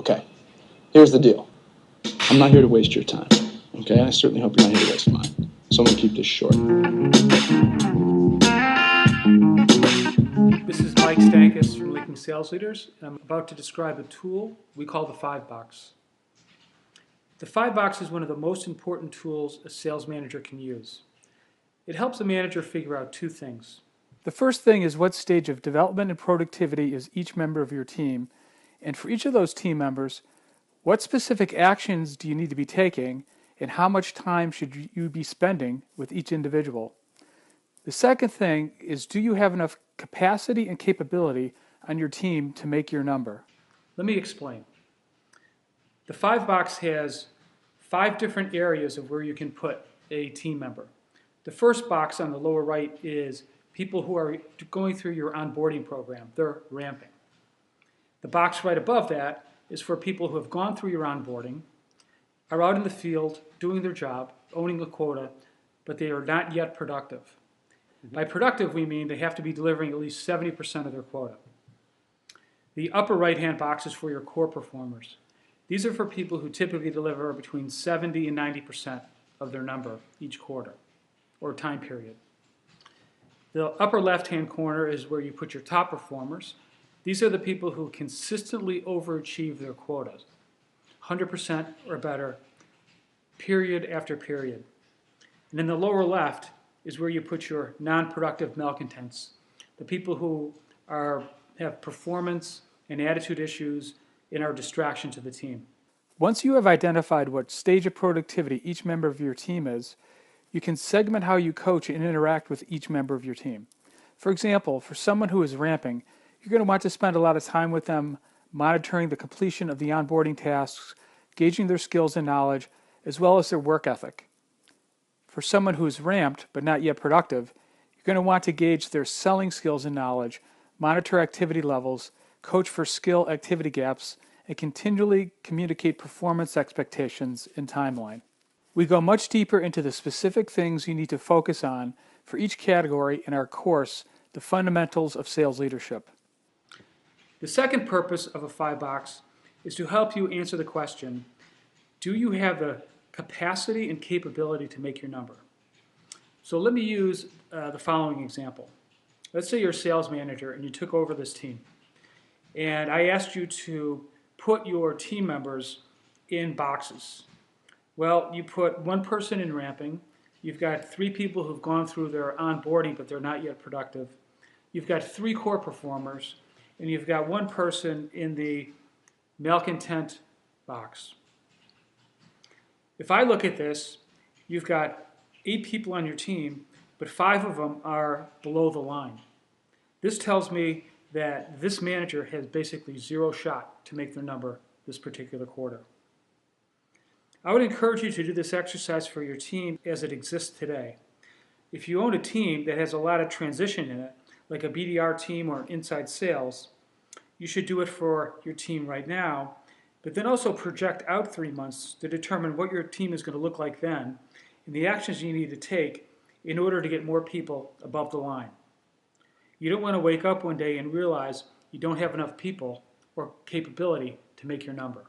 Okay, here's the deal. I'm not here to waste your time, okay? I certainly hope you're not here to waste mine. So I'm going to keep this short. This is Mike Stankus from Linking Sales Leaders, and I'm about to describe a tool we call the 5-Box. The 5-Box is one of the most important tools a sales manager can use. It helps a manager figure out two things. The first thing is what stage of development and productivity is each member of your team, and for each of those team members, what specific actions do you need to be taking, and how much time should you be spending with each individual? The second thing is, do you have enough capacity and capability on your team to make your number? Let me explain. The 5-Box has 5 different areas of where you can put a team member. The first box on the lower right is people who are going through your onboarding program. They're ramping. The box right above that is for people who have gone through your onboarding, are out in the field doing their job, owning a quota, but they are not yet productive. By productive, we mean they have to be delivering at least 70% of their quota. The upper right-hand box is for your core performers. These are for people who typically deliver between 70 and 90% of their number each quarter or time period. The upper left-hand corner is where you put your top performers. These are the people who consistently overachieve their quotas, 100% or better, period after period. And in the lower left is where you put your non-productive malcontents, the people who have performance and attitude issues and are a distraction to the team. Once you have identified what stage of productivity each member of your team is, you can segment how you coach and interact with each member of your team. For example, for someone who is ramping, you're going to want to spend a lot of time with them monitoring the completion of the onboarding tasks, gauging their skills and knowledge, as well as their work ethic. For someone who is ramped but not yet productive, you're going to want to gauge their selling skills and knowledge, monitor activity levels, coach for skill activity gaps, and continually communicate performance expectations and timeline. We go much deeper into the specific things you need to focus on for each category in our course, The Fundamentals of Sales Leadership. The second purpose of a 5-Box is to help you answer the question, do you have the capacity and capability to make your number? So let me use the following example. Let's say you're a sales manager and you took over this team. And I asked you to put your team members in boxes. Well, you put one person in ramping. You've got 3 people who've gone through their onboarding, but they're not yet productive. You've got 3 core performers, and you've got 1 person in the malcontent box. If I look at this, you've got 8 people on your team, but 5 of them are below the line. This tells me that this manager has basically 0 shot to make their number this particular quarter. I would encourage you to do this exercise for your team as it exists today. If you own a team that has a lot of transition in it, like a BDR team or inside sales, you should do it for your team right now, but then also project out 3 months to determine what your team is going to look like then and the actions you need to take in order to get more people above the line. You don't want to wake up one day and realize you don't have enough people or capability to make your number.